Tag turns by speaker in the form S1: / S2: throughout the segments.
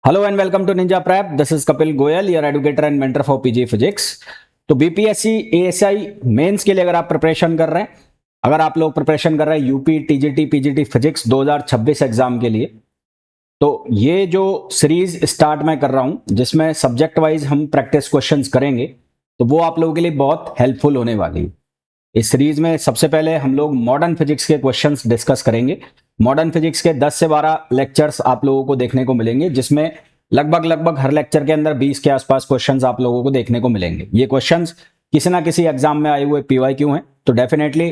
S1: Hello and welcome to Ninja Prep. This is Kapil Goyal, your educator and mentor for PG physics. तो BPSC ASI mains के लिए अगर आप preparation कर रहे हैं, अगर आप लोग प्रिपरेशन कर रहे हैं UP TGT PGT physics 2026 exam के लिए, तो ये जो सीरीज स्टार्ट मैं कर रहा हूं जिसमें सब्जेक्ट वाइज हम प्रैक्टिस क्वेश्चंस करेंगे, तो वो आप लोगों के लिए बहुत हेल्पफुल होने वाली है। इस सीरीज में सबसे पहले हम लोग मॉडर्न फिजिक्स के क्वेश्चंस डिस्कस करेंगे। मॉडर्न फिजिक्स के 10 से 12 लेक्चर्स आप लोगों को देखने को मिलेंगे, जिसमें लगभग हर लेक्चर के अंदर 20 के आसपास क्वेश्चंस आप लोगों को देखने को मिलेंगे। ये क्वेश्चंस किसी ना किसी एग्जाम में आए हुए पीवाईक्यू हैं, तो डेफिनेटली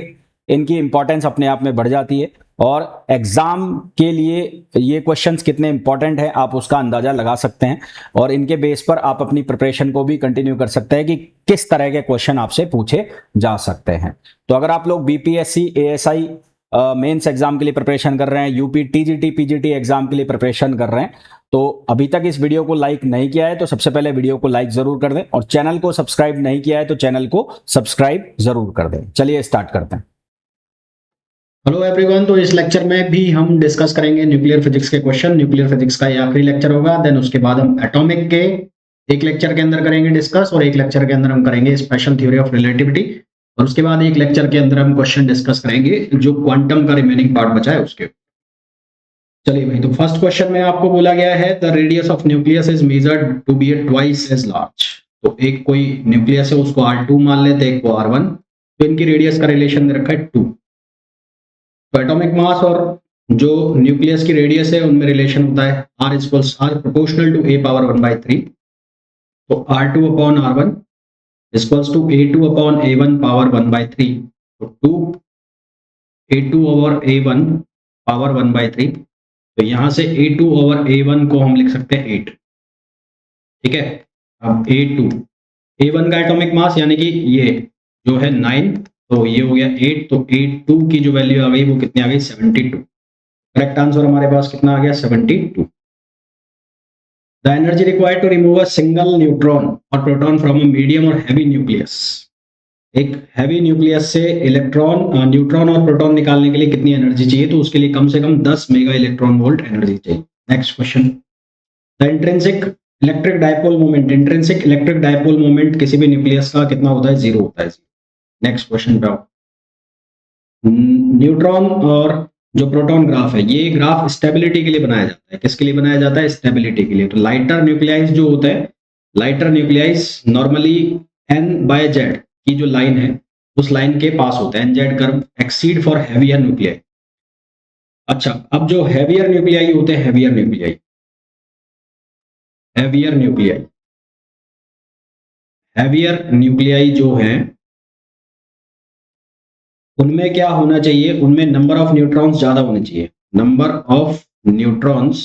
S1: इनकी इंपॉर्टेंस अपने आप में बढ़ जाती है और एग्जाम के लिए ये क्वेश्चंस कितने इंपॉर्टेंट है आप उसका अंदाजा लगा सकते हैं और इनके बेस पर आप अपनी प्रिपरेशन को भी कंटिन्यू कर सकते हैं कि किस तरह के क्वेश्चन आपसे पूछे जा सकते हैं। तो अगर आप लोग बीपीएससी एएसआई मेंस एग्जाम के लिए प्रिपरेशन कर रहे हैं, यूपी टीजीटी पीजीटी एग्जाम के लिए प्रिपरेशन कर रहे हैं, तो अभी तक इस वीडियो को लाइक नहीं किया है तो सबसे पहले वीडियो को लाइक जरूर कर दें और चैनल को सब्सक्राइब नहीं किया है तो चैनल को सब्सक्राइब जरूर कर दें। चलिए स्टार्ट करते हैं।
S2: हेलो एवरीवन, तो इस लेक्चर में भी हम डिस्कस करेंगे न्यूक्लियर फिजिक्स के क्वेश्चन। न्यूक्लियर फिजिक्स का ये आखिरी लेक्चर होगा। देन उसके बाद हम एटॉमिक के एक लेक्चर के अंदर करेंगे डिस्कस और एक लेक्चर के अंदर हम करेंगे स्पेशल थ्योरी ऑफ रिलेटिविटी और उसके बाद एक लेक्चर के अंदर हम क्वेश्चन डिस्कस करेंगे जो क्वांटम का रिमेनिंग पार्ट बचा है उसके। चलिए भाई, तो फर्स्ट क्वेश्चन में आपको बोला गया है the radius of nucleus is measured to be twice as large. तो एक कोई न्यूक्लियस है उसको R2 मान लेते हैं, एक को R1, तो इनकी रेडियस का रिलेशन दे रखा है 2। तो एटॉमिक मास और जो न्यूक्लियस की रेडियस है उनमें रिलेशन होता है R प्रोपोर्शनल टू A⁻1/3। तो R2 upon R1 equals to A2 upon A1 power 1/3। तो 2 A2 ओवर A1 पावर 1/3। तो यहां से A2 ओवर A1 को हम लिख सकते हैं 8। ठीक है, अब A1 का एटॉमिक मास यानी कि ये जो है 9, तो ये हो गया 8। तो 82 की जो वैल्यू आ गई वो कितनी आ गई? 72। करेक्ट आंसर हमारे पास कितना आ गया? 72। The energy required to remove a single neutron और proton from a medium or heavy nucleus. एक हैवी न्यूक्लियस से न्यूट्रॉन और प्रोटॉन निकालने के लिए कितनी एनर्जी चाहिए? तो उसके लिए कम से कम 10 मेगा इलेक्ट्रॉन वोल्ट एनर्जी चाहिए। Next question, the intrinsic electric dipole moment. Intrinsic electric dipole moment किसी भी न्यूक्लियस का कितना होता है? 0 होता है। नेक्स्ट क्वेश्चन पे आओ। न्यूट्रॉन और जो प्रोटॉन ग्राफ है, ये ग्राफ स्टेबिलिटी के लिए बनाया जाता है। किसके लिए बनाया जाता है? स्टेबिलिटी के लिए। तो लाइटर न्यूक्लियाइज जो होता है, लाइटर न्यूक्लियाइज नॉर्मली N/Z की जो लाइन है उस लाइन के पास होता है। NZ curve exceed for heavier nuclei. अच्छा, अब जो हैवियर न्यूक्लियाई होते हैं, हैवियर न्यूक्लियाई जो है उनमें क्या होना चाहिए? उनमें नंबर ऑफ न्यूट्रॉन्स ज्यादा होने चाहिए। नंबर ऑफ न्यूट्रॉन्स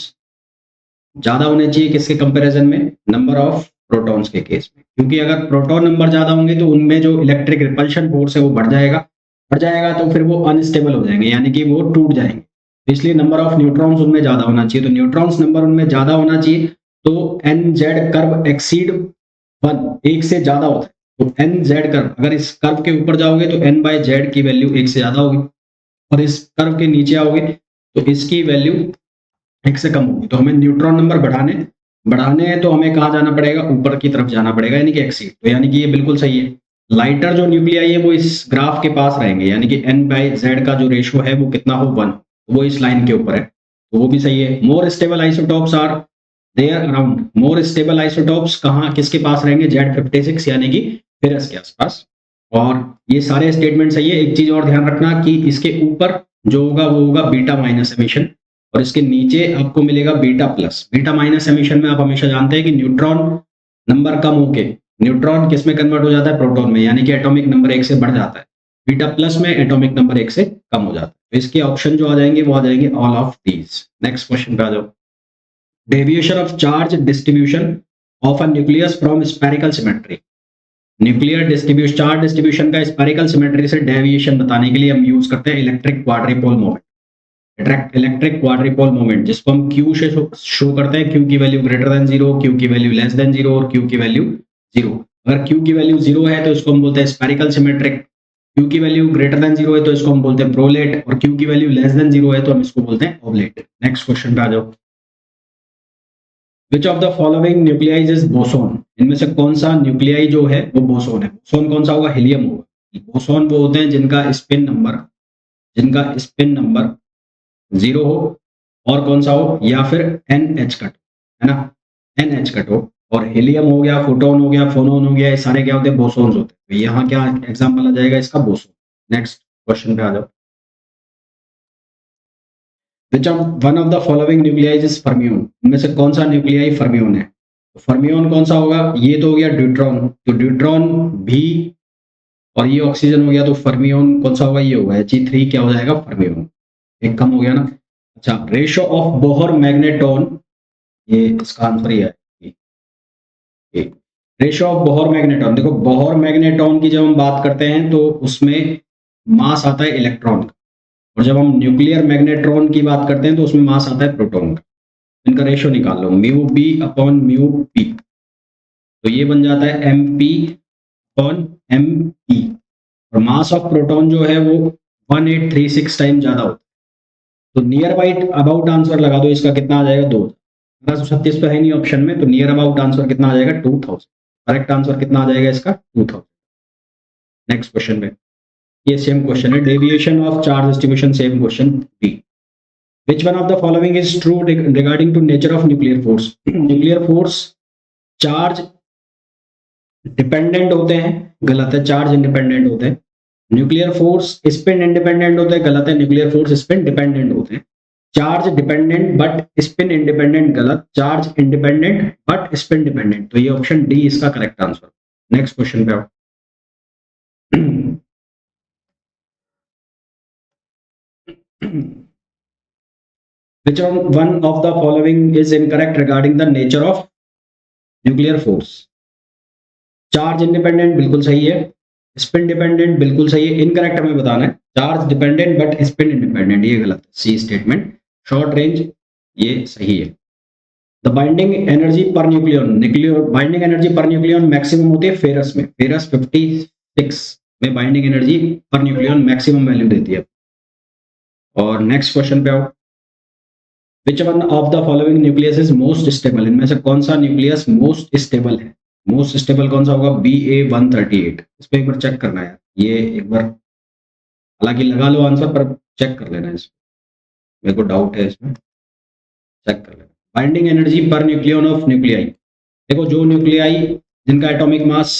S2: ज्यादा होने चाहिए किसके कंपैरिजन में? नंबर ऑफ प्रोटॉन्स के केस में। क्योंकि अगर प्रोटॉन नंबर ज्यादा होंगे तो उनमें जो इलेक्ट्रिक रिपल्शन फोर्स है वो बढ़ जाएगा तो फिर वो अनस्टेबल हो जाएंगे, यानी कि वो टूट जाएंगे। तो इसलिए नंबर ऑफ न्यूट्रॉन्स उनमें ज्यादा होना चाहिए। तो न्यूट्रॉन्स नंबर उनमें ज्यादा होना चाहिए। तो NZ कर्व एक्सीड 1, 1 से ज्यादा होता है। तो NZ कर्व, अगर इस कर्व के ऊपर जाओगे तो N/Z की वैल्यू 1 से ज्यादा होगी और इस कर्व के नीचे आओगे तो इसकी वैल्यू 1 से कम होगी। तो हमें न्यूट्रॉन नंबर बढ़ाने हैं तो हमें कहाँ जाना पड़ेगा? ऊपर की तरफ जाना पड़ेगा, यानी कि एक्सीड। तो यानी कि ये बिल्कुल सही है। लाइटर जो न्यूक्लियाई है वो इस ग्राफ के पास रहेंगे, यानी कि N/Z का जो रेशियो है वो कितना हो? 1। वो इस लाइन के ऊपर है, तो वो भी सही है। More stable isotopes are there around. More stable isotopes कहाँ किसके पास रहेंगे? Z56 यानी कि फेरस के आसपास। और ये सारे स्टेटमेंट सही है। एक चीज और ध्यान रखना कि इसके ऊपर जो होगा वो होगा बीटा माइनस एमिशन और इसके नीचे आपको मिलेगा beta plus. Beta minus emission में आप हमेशा जानते हैं कि न्यूट्रॉन नंबर कम होके न्यूट्रॉन किस में कन्वर्ट हो जाता है? प्रोटॉन में, यानी कि एटॉमिक नंबर 1 से बढ़ जाता है। बीटा प्लस में एटॉमिक नंबर 1 से कम हो जाता है। तो इसके ऑप्शन जो आ जाएंगे वो आ जाएंगे all of these. Next question पे आ जाओ। Deviation of charge distribution of a nucleus from spherical symmetry. Nuclear distribution, charge distribution का स्फेरिकल सिमेट्री से डेविएशन बताने के लिए हम यूज करते हैं इलेक्ट्रिक क्वाड्रिपोल मोमेंट। इलेक्ट्रिक क्वाड्रिपोल मोमेंट जिसको हम Q से शो करते हैं। Q की वैल्यू ग्रेटर देन 0, Q की वैल्यू लेस देन 0 और Q की वैल्यू 0। अगर Q की वैल्यू 0 है तो इसको हम बोलते हैं स्फेरिकल सिमेट्रिक। Q की वैल्यू ग्रेटर देन 0 है तो इसको हम बोलते हैं प्रोलेट और Q की वैल्यू लेस देन 0 है तो हम इसको बोलते हैं ओवलेट। नेक्स्ट क्वेश्चन पे आ जाओ। Which of the following nuclides is boson, इनमें से कौन सा न्यूक्लियाई जो है वो बोसोन है। बोसोन कौन सा होगा, हीलियम होगा। बोसोन वो होते हैं जिनका स्पिन नंबर 0 हो, और कौन सा हो, या फिर NH कट है ना, NH कट हो। और हीलियम हो गया, फोटोन हो गया, फोनोन हो गया, ये सारे क्या होते हैं, बोसोन्स होते हैं। तो यहाँ क्या एग्जाम्पल आ जाएगा इसका, बोसोन। नेक्स्ट क्वेश्चन पे आ जाओ। Which of one of the following nuclides is fermion, इनमें से कौन सा न्यूक्लियाई फर्मियोन है। तो फर्मियोन कौन सा होगा, ये तो हो गया ड्यूट्रॉन, तो ड्यूट्रॉन भी, और ये ऑक्सीजन हो गया, तो फर्मियोन कौन सा होगा, ये होगा He3, क्या हो जाएगा, फर्मियोन। एक कम हो गया ना। अच्छा, रेशियो ऑफ बोहर मैग्नेटॉन, ये इसका आंसर ही है। रेशियो ऑफ बोहर मैग्नेटॉन, देखो बोहर मैग्नेटॉन की जब हम बात करते हैं तो उसमें मास आता है इलेक्ट्रॉन का, और जब हम न्यूक्लियर मैग्नेट्रॉन की बात करते हैं तो उसमें मास आता है प्रोटॉन का। इनका रेशियो निकाल लो, mu B upon mu P, तो ये बन जाता है MP अपॉन MP, और मास ऑफ प्रोटॉन जो है वो 1836 टाइम ज्यादा होता है। तो नियर बाइट अबाउट आंसर लगा दो, इसका कितना आ जाएगा, 2000। 36 पे है नहीं ऑप्शन में, तो नियर अबाउट आंसर कितना आ जाएगा, 2000। करेक्ट आंसर कितना आ जाएगा इसका, 2000। नेक्स्ट क्वेश्चन में, ये सेम क्वेश्चन है, deviation of charge distribution, same question B. Which one of the following is true regarding to nature of nuclear force. Nuclear force charge dependent होते हैं, गलत है, चार्ज इंडिपेंडेंट होते हैं। न्यूक्लियर फोर्स स्पिन इंडिपेंडेंट होते हैं, गलत है, न्यूक्लियर फोर्स स्पिन डिपेंडेंट होते हैं। Charge dependent but spin independent, गलत, charge independent but spin dependent, तो ये ऑप्शन डी इसका करेक्ट आंसर। नेक्स्ट क्वेश्चन पे आओ। Which one of the following is incorrect regarding the nature of nuclear force? Charge independent बिल्कुल सही है, spin dependent बिल्कुल सही है, इनकरेक्ट हमें बताना है। Charge dependent but spin independent, ये गलत है, सी स्टेटमेंट। शॉर्ट रेंज ये सही है। The binding energy per nucleon, binding energy per nucleon maximum होती है फेरस में, फेरस 56 में binding energy per nucleon maximum value देती है। और नेक्स्ट क्वेश्चन पे आओ। विच one of the following nucleus is most stable, इनमें से कौन सा न्यूक्लियस मोस्ट स्टेबल है। मोस्ट स्टेबल कौन सा होगा, BA138। इस पर एक बार चेक करना है, ये एक बार हालांकि लगा लो आंसर, पर चेक कर लेना इसमें, मेरे को डाउट है इसमें, चेक कर लेना। Binding energy per nucleon of nuclei, देखो जो न्यूक्लियाई जिनका एटॉमिक मास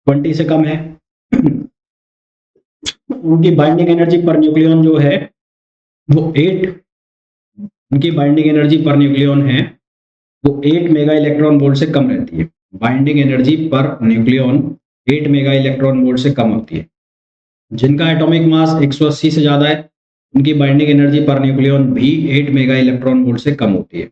S2: 20 से कम है उनकी बाइंडिंग एनर्जी पर न्यूक्लियन जो है वो 8, उनकी बाइंडिंग एनर्जी पर न्यूक्लियन है वो 8 मेगा इलेक्ट्रॉन वोल्ट से कम रहती है। Binding energy per nucleon 8 mega electron volt से कम होती है। जिनका एटॉमिक मास 180 से ज्यादा है उनकी बाइंडिंग एनर्जी पर न्यूक्लियन भी 8 मेगा इलेक्ट्रॉन वोल्ट से कम होती है।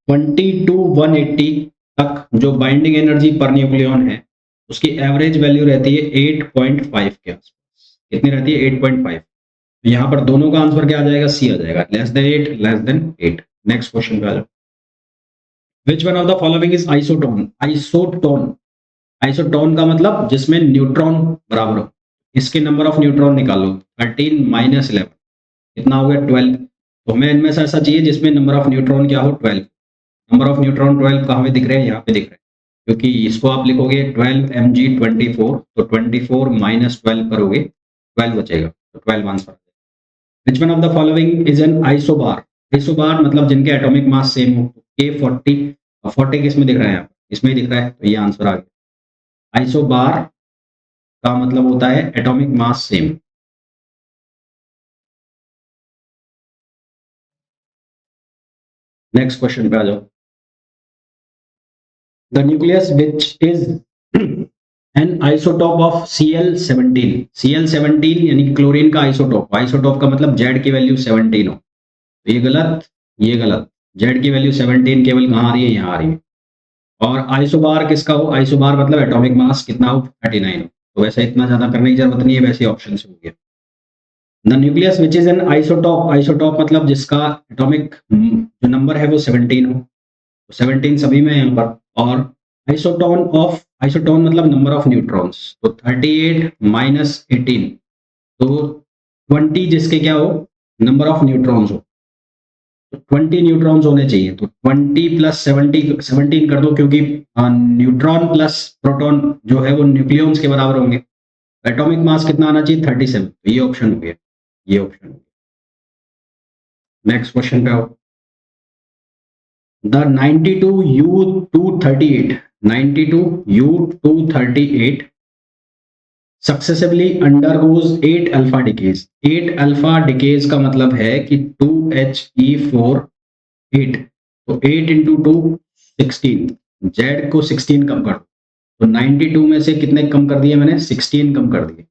S2: 20 to 180 तक जो बाइंडिंग एनर्जी पर न्यूक्लियन है उसकी एवरेज वैल्यू रहती है 8.5 के आसपास। कितनी रहती है, 8.5। यहाँ पर दोनों का आंसर क्या आ जाएगा, सी आ जाएगा, less than 8, less than 8। Next question पे आ जाओ। विच one of the following is isotone. Isotone, isotone का मतलब जिसमें न्यूट्रॉन बराबर हो। इसके नंबर ऑफ न्यूट्रॉन निकालो, 13 - 11 कितना हो गया, 12। तो हमें इनमें से ऐसा चाहिए जिसमें नंबर ऑफ न्यूट्रॉन क्या हो, 12। नंबर ऑफ न्यूट्रॉन 12 कहाँ पे दिख रहे हैं, यहाँ पे दिख रहे हैं, क्योंकि इसको आप लिखोगे 12 Mg24, तो 24 - 12 करोगे 12 बचेगा, तो 12 answer. Which one of the following is an isobar. Isobar मतलब जिनके एटॉमिक मास सेम हो। K40, 40 किस में दिख रहा है, यहाँ इसमें ही दिख रहा है, तो ये आंसर आ गया। आइसोबार का मतलब होता है atomic mass same. Next question पे आ जाओ। The nucleus which is an isotope of Cl17। Cl17 यानी कि क्लोरीन का आइसोटॉप। आइसोटॉप का मतलब Z की वैल्यू 17 हो, तो ये गलत, ये गलत। Z की वैल्यू 17 केवल कहाँ आ रही है, यहाँ आ रही है। और आइसोबार किसका हो, आइसोबार मतलब एटॉमिक मास कितना हो, 39 हो। तो वैसे इतना ज्यादा करने की जरूरत नहीं है, वैसे ऑप्शन से हो गया। The nucleus which is an isotope, isotope मतलब जिसका एटॉमिक जो नंबर है वो 17 हो, 17 सभी में यहाँ पर। और आइसोटोन ऑफ, आइसोटोन मतलब नंबर ऑफ न्यूट्रॉन्स, तो 38 - 18, तो 20 जिसके क्या हो, नंबर ऑफ न्यूट्रॉन्स हो। तो 20 न्यूट्रॉन्स होने चाहिए, तो 20 प्लस 17 कर दो, क्योंकि न्यूट्रॉन प्लस प्रोटॉन जो है वो न्यूक्लियॉन्स के बराबर होंगे। एटॉमिक मास कितना आना चाहिए? 37, तो ये ऑप्शन हो गया, ये ऑप्शन हो गया। नेक्स्ट क्वेश्चन पे आओ। The 92U238 successively undergoes 8 alpha decays. 8 alpha decays का मतलब है कि 2He4 8, तो 8 इंटू 2 16, जेड को 16 कम कर दो, तो 92 में से कितने कम कर दिए मैंने? 16 कम कर दिए,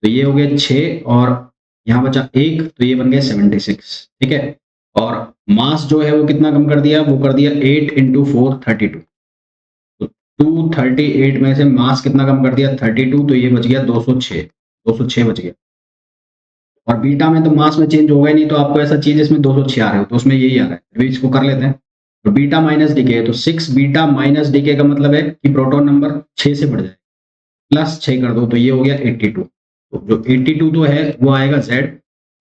S2: तो ये हो गया 6 और यहाँ बचा 1, तो ये बन गया 76, ठीक है। और मास जो है वो कितना कम कर दिया? वो कर दिया 8 इंटू 4 32, तो 238 में से मास कितना कम कर दिया? 32, तो ये बच गया 206 बच गया। और बीटा में तो मास में चेंज होगा ही नहीं, तो आपको ऐसा चीज इसमें 206 आ रहे हो, तो उसमें यही आ रहा है, अभी इसको कर लेते हैं। तो बीटा माइनस डीके है, तो 6 बीटा माइनस डीके का मतलब है कि प्रोटॉन नंबर 6 से बढ़ जाए, प्लस 6 कर दो, तो ये हो गया 82। तो जो 82 तो है वो आएगा Z,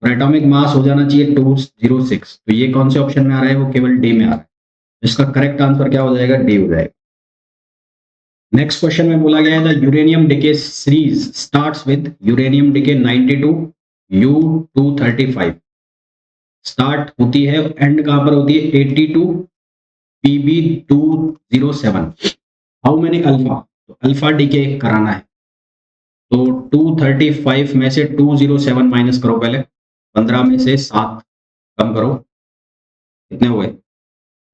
S2: और एटॉमिक मास हो जाना चाहिए 206, तो ये कौन से ऑप्शन में आ रहा है? वो केवल डी में आ रहा है। इसका करेक्ट आंसर क्या हो जाएगा? डी हो जाएगा। नेक्स्ट क्वेश्चन में बोला गया है the uranium decay series starts with uranium decay 92U235, start होती है, एंड कहां पर होती है? 82PB207। How many alpha? तो अल्फा डिके कराना है, तो 235 में से 207 माइनस करो पहले, 15 में से 7 कम करो, कितने हुए?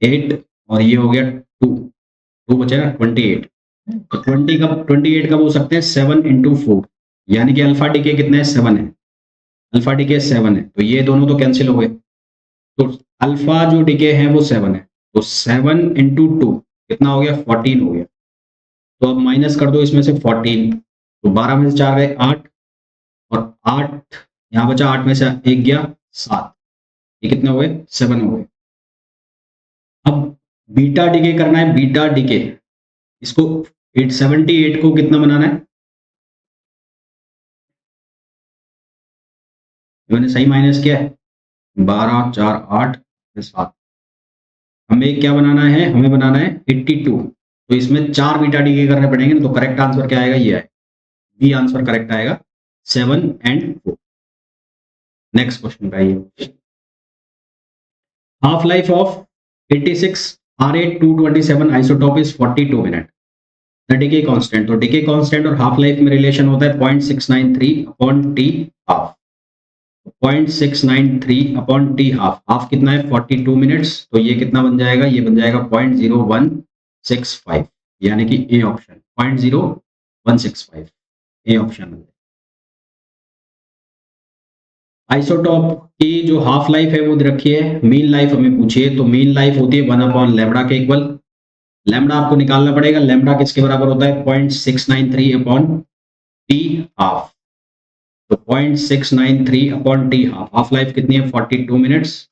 S2: 8, और ये हो गया 2 बचे ना 28, तो 28 कब हो सकते हैं? 7 इंटू 4, यानी कि अल्फा डिके कितना है? 7 है, अल्फा डिके 7 है, तो ये दोनों तो कैंसिल हो गए, तो अल्फा जो डिके है वो 7 है, तो 7 इंटू 2 कितना हो गया? 14 हो गया। तो अब माइनस कर दो इसमें से 14, तो 12 में से 4 गए 8, और 8 यहाँ बचा, 8 में से 1 गया 7, ये कितने हुए? 7 हो गए। अब बीटा डिके करना है, बीटा डिके, इसको 878 को कितना बनाना है? मैंने सही माइनस किया है, 12 4 8 7, हमें क्या बनाना है? हमें बनाना है 82, तो इसमें 4 बीटा डिके करने पड़ेंगे ना, तो करेक्ट आंसर क्या आएगा? ये है बी आंसर करेक्ट आएगा, 7 एंड 4। नेक्स्ट क्वेश्चन पे आइए। Half life of 86 R8227 isotope is 42 minute, the decay constant, तो डिके कांस्टेंट और हाफ लाइफ में रिलेशन होता है 0.693 upon T half, 0.693 upon T half, half कितना है? 42 मिनट्स, तो ये कितना बन जाएगा? ये बन जाएगा 0.0165, यानी कि A option 0.0165, A option. Isotope की जो हाफ लाइफ है वो दे रखी है, मीन लाइफ हमें पूछी है, तो मीन लाइफ होती है 1 अपॉन लैम्बडा के इक्वल, लैम्बडा आपको निकालना पड़ेगा, लैम्बडा किसके बराबर होता है? 0.693 अपॉन टी हाफ, तो 0.693 upon T half, half life कितनी है? 42 मिनट्स,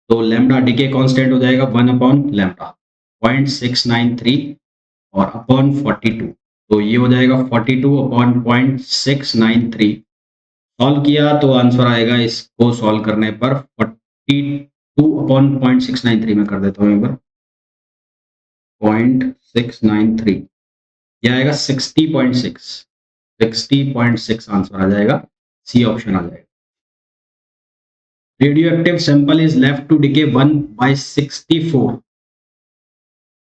S2: तो लैम्बडा डिके कांस्टेंट हो जाएगा 1 अपॉन लैम्बडा 0.693 और अपॉन 42, तो ये हो जाएगा 42 अपॉन 0.693, सॉल्व किया तो आंसर आएगा, इसको सॉल्व करने पर 42 अपॉन 0.693 में कर देता हूँ एक बार, 0.693, यह आएगा 60.6 आंसर आ जाएगा, सी ऑप्शन आ जाएगा। Radioactive sample is left to decay 1/64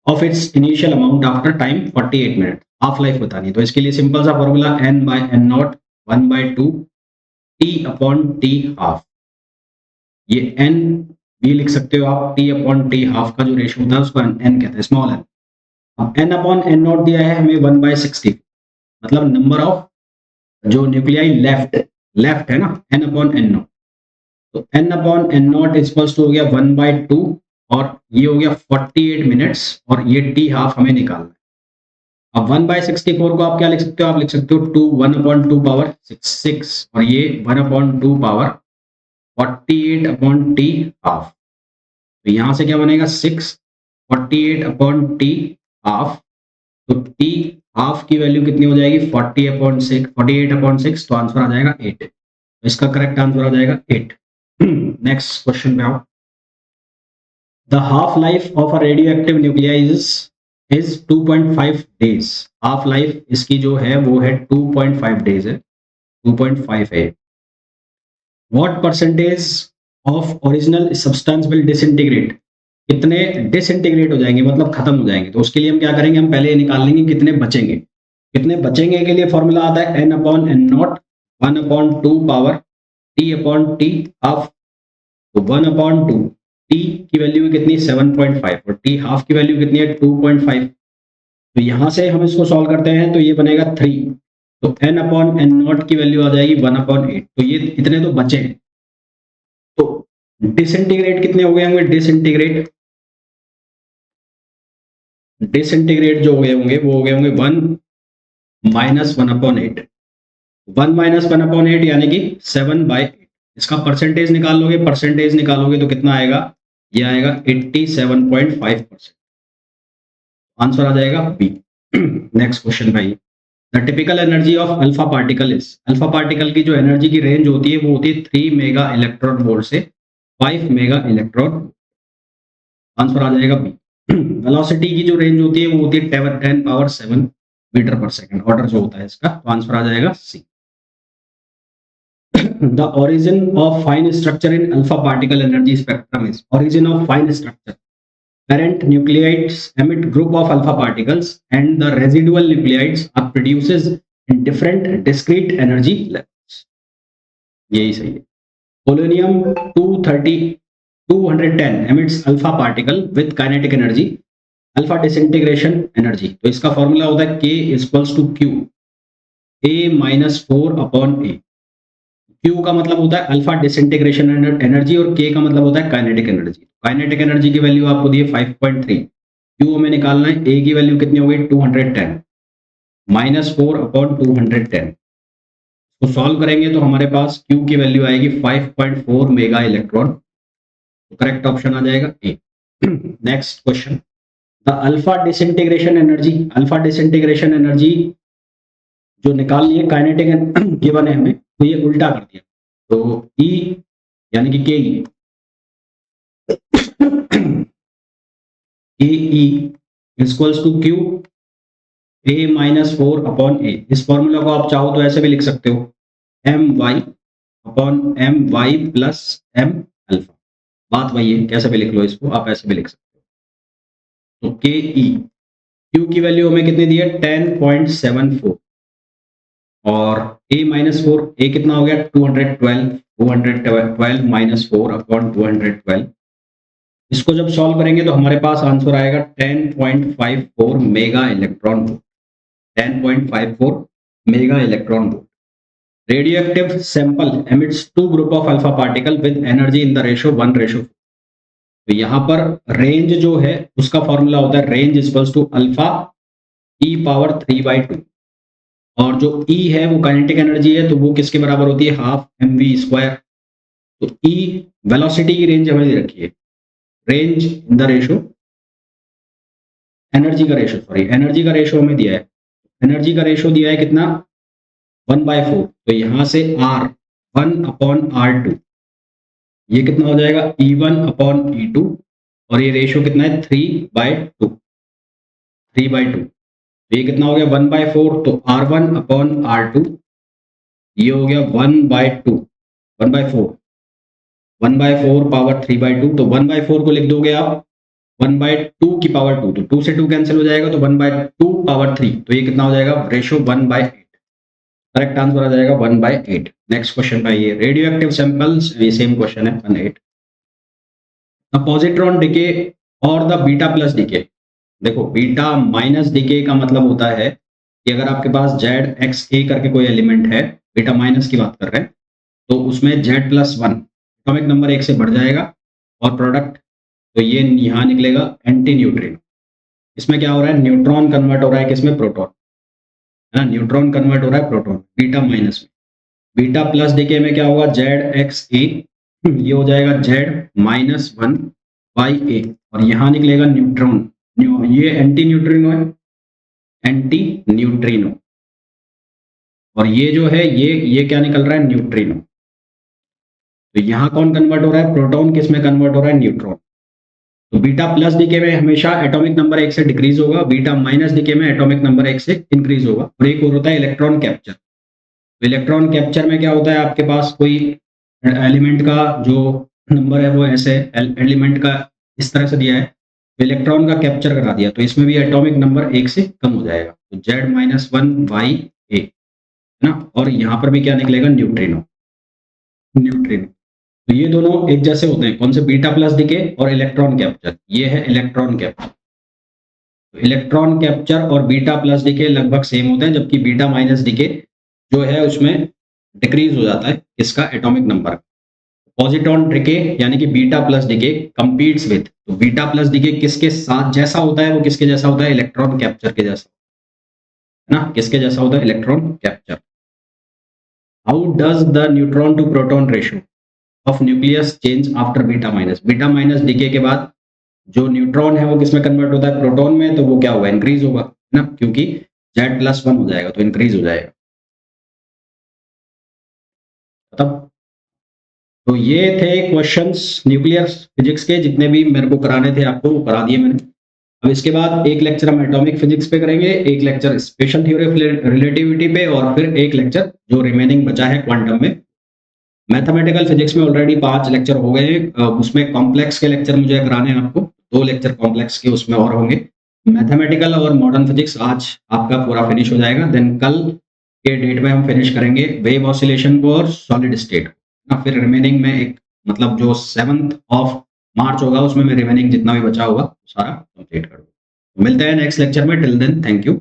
S2: of its initial amount after time 48 minute, half life बतानी, तो इसके लिए सिंपल सा formula n/n0 1/2 T upon T half, ये n भी लिख सकते हो आप, टी अपॉन टी हाफ का जो रेशियो होता है उसको n कहते हैं, स्मॉल n। अब n अपॉन n नॉट दिया है हमें 1/60, मतलब नंबर ऑफ जो न्यूक्लियाई लेफ्ट है ना, n अपॉन n नॉट, तो n upon n nought equals to हो गया 1/2, और ये हो गया 48 मिनट्स, और ये टी हाफ हमें निकालना है। अब 1/64 को आप क्या लिख सकते हो? आप लिख सकते हो 1/2 पावर 6, और ये 1/2 पावर 48 अपॉन टी हाफ, तो यहां से क्या बनेगा 6 48 अपॉन टी हाफ, तो टी हाफ की वैल्यू कितनी हो जाएगी? 48/6, तो आंसर आ जाएगा 8, तो इसका करेक्ट आंसर आ जाएगा 8। नेक्स्ट क्वेश्चन पे आओ। The half life of a radio active nuclei is 2.5 days. Half life इसकी जो है वो है 2.5 डेज है, 2.5 है। What percentage of original substance will disintegrate, कितने डिसइंटीग्रेट हो जाएंगे मतलब खत्म हो जाएंगे। तो उसके लिए हम क्या करेंगे, हम पहले ये निकाल लेंगे कितने बचेंगे। कितने बचेंगे के लिए फॉर्मूला आता है n upon N nought 1/2 power t upon T half. तो 1/2 t की वैल्यू कितनी 7.5 और t हाफ की वैल्यू कितनी है 2.5। तो यहां से हम इसको सॉल्व करते हैं तो ये बनेगा 3। तो n अपॉन एन नॉट की वैल्यू आ जाएगी 1/8। तो ये इतने तो बचे हैं। तो डिसइंटीग्रेट कितने हो गए होंगे, डिसइंटीग्रेट जो हो गए होंगे वो हो गए होंगे 1 माइनस 1/8। 1 माइनस 1/8 यानी कि 7/8। इसका परसेंटेज निकालोगे तो कितना आएगा, ये आएगा 87.5%। आंसर आ जाएगा बी। नेक्स्ट क्वेश्चन भाई, the typical energy of alpha particle is, alpha particle की जो एनर्जी की रेंज होती है वो होती है 3 मेगा इलेक्ट्रॉन वोल्ट से 5 मेगा इलेक्ट्रॉन। आंसर आ जाएगा बी। वेलोसिटी की जो रेंज होती है वो होती है 10 पावर 7 मीटर पर सेकंड, ऑर्डर जो होता है इसका। तो आंसर आ जाएगा सी। The origin of fine structure in alpha particle energy spectrum is, origin of fine structure, parent nucleides emit group of alpha particles and the residual nucleides are produces in different discrete energy levels। यही सही है। Polonium 210 emits alpha particle with kinetic energy, alpha disintegration energy। तो इसका formula होता है K equals to Q A-4/A। Q का मतलब होता है अल्फा डिसइंटीग्रेशन एनर्जी और K का मतलब होता है काइनेटिक एनर्जी। काइनेटिक एनर्जी की वैल्यू आपको दी है 5.3। Q हमें निकालना है, A की वैल्यू कितनी हो गई 210 -4/210। तो सॉल्व करेंगे तो हमारे पास Q की वैल्यू आएगी 5.4 मेगा इलेक्ट्रॉन। तो करेक्ट ऑप्शन आ जाएगा A. Next question, the alpha disintegration energy, alpha disintegration energy जो निकाल लिए काइनेटिक गिवन है हमें, तो ये उल्टा कर दिया। तो E यानी कि के E equals to Q A-4/A। इस फॉर्मूला को आप चाहो तो ऐसे भी लिख सकते हो, My/My प्लस M अल्फा। बात वही है, कैसे भी लिख लो इसको, आप ऐसे भी लिख सकते हो। तो के ई, Q की वैल्यू हमें कितनी दी है 10.74 और A-4, A कितना हो गया 212 -4/212। इसको जब सॉल्व करेंगे तो हमारे पास आंसर आएगा 10.54 mega electron volt, 10.54 mega electron volt. Radioactive sample emits two group of alpha particle with energy in the ratio 1:4। तो यहाँ पर रेंज जो है उसका फॉर्मूला होता है range equals to alpha e⁻³ और जो E है वो काइनेटिक एनर्जी है, तो वो किसके बराबर होती है, हाफ mv²। तो E वेलोसिटी की रेंज हमें दे रखी है, range in the ratio, energy का रेशियो हमें दिया है। एनर्जी का रेशियो दिया है कितना 1/4। तो यहां से R 1/R2, ये कितना हो जाएगा E1/E2 और ये रेशियो कितना है 3/2। तो ये कितना हो गया 1/4। तो R1/R2 ये हो गया 1/2, 1/4 पावर 3/2। तो 1/4 को लिख दोगे आप 1/2 की पावर 2, तो 2 से 2 कैंसिल हो जाएगा, तो 1/2 पावर 3। तो ये कितना हो जाएगा रेशियो 1/8। करेक्ट आंसर आ जाएगा 1/8। नेक्स्ट क्वेश्चन पे ये रेडियोएक्टिव सैंपल्स, ये सेम क्वेश्चन है 1/8। द पॉजिट्रॉन डिके और द बीटा प्लस डिके। देखो बीटा माइनस डिके का मतलब होता है कि अगर आपके पास ZXA करके कोई एलिमेंट है, बीटा माइनस की बात कर रहे हैं, तो उसमें Z+1 एटॉमिक नंबर 1 से बढ़ जाएगा और प्रोडक्ट, तो ये यहाँ निकलेगा एंटी न्यूट्रिनो। इसमें क्या हो रहा है, न्यूट्रॉन कन्वर्ट हो रहा है किसमें, प्रोटॉन, है ना, न्यूट्रॉन कन्वर्ट हो रहा है प्रोटॉन, बीटा माइनस में। बीटा प्लस डिके में क्या होगा ZXA, ये हो जाएगा Z-1/A और यहाँ निकलेगा न्यूट्रॉन, ये एंटी न्यूट्रिनो है, एंटी न्यूट्रिनो। और ये जो है ये क्या निकल रहा है, न्यूट्रिनो। तो यहाँ कौन कन्वर्ट हो रहा है, प्रोटॉन किस में कन्वर्ट हो रहा है, न्यूट्रॉन। तो बीटा प्लस डीके में हमेशा एटॉमिक नंबर 1 से डिक्रीज होगा, बीटा माइनस डीके में एटॉमिक नंबर 1 से इंक्रीज होगा। और एक और होता है इलेक्ट्रॉन कैप्चर। तो इलेक्ट्रॉन कैप्चर में क्या होता है, आपके पास कोई एलिमेंट का जो नंबर है वो ऐसे एलिमेंट का इस तरह से दिया है, तो इलेक्ट्रॉन का कैप्चर करा दिया, तो इसमें भी एटॉमिक नंबर 1 से कम हो जाएगा। तो Z-1 YA है ना। और यहाँ पर भी क्या निकलेगा, न्यूट्रिनो। तो ये दोनों एक जैसे होते हैं, कौन से, बीटा प्लस डीके और इलेक्ट्रॉन कैप्चर। ये है इलेक्ट्रॉन कैप्चर। तो इलेक्ट्रॉन कैप्चर और बीटा प्लस डीके लगभग सेम होते हैं, जबकि बीटा माइनस डीके जो है उसमें डिक्रीज हो जाता है इसका एटॉमिक नंबर। पॉजिट्रॉन डीके यानी कि बीटा प्लस डीके कंपीट्स विथ, तो बीटा प्लस डीके किसके साथ जैसा होता है, वो किसके जैसा होता है, इलेक्ट्रॉन कैप्चर के जैसा है ना। किसके जैसा होता है, electron capture. How does the neutron to proton ratio of nucleus change after beta minus. Beta minus decay के बाद जो न्यूट्रॉन है वो किसमें कन्वर्ट होता है, प्रोटॉन में। तो वो क्या होगा, इंक्रीज होगा ना, क्योंकि Z+1 हो जाएगा तो इंक्रीज हो जाएगा। तब तो ये थे क्वेश्चंस न्यूक्लियर फिजिक्स के, जितने भी मेरे को कराने थे आपको वो करा दिए मैंने। अब इसके बाद एक लेक्चर हम एटॉमिक फिजिक्स पे करेंगे, एक lecture special theory of relativity पे, और फिर एक लेक्चर जो रिमेनिंग बचा है क्वांटम में। मैथमेटिकल फिजिक्स में ऑलरेडी 5 लेक्चर हो गए हैं, उसमें कॉम्प्लेक्स के लेक्चर मुझे कराने हैं आपको, 2 लेक्चर कॉम्प्लेक्स के उसमें और होंगे। मैथमेटिकल और मॉडर्न फिजिक्स आज आपका पूरा फिनिश हो जाएगा। देन कल के डेट में हम फिनिश करेंगे वेव ऑसिलेशन को और सॉलिड स्टेट को। फिर रिमेनिंग में एक मतलब जो 7th ऑफ मार्च होगा उसमें मैं रिमेनिंग जितना भी बचा होगा सारा कंप्लीट करूँगा। मिलते हैं नेक्स्ट लेक्चर में। Till then thank you.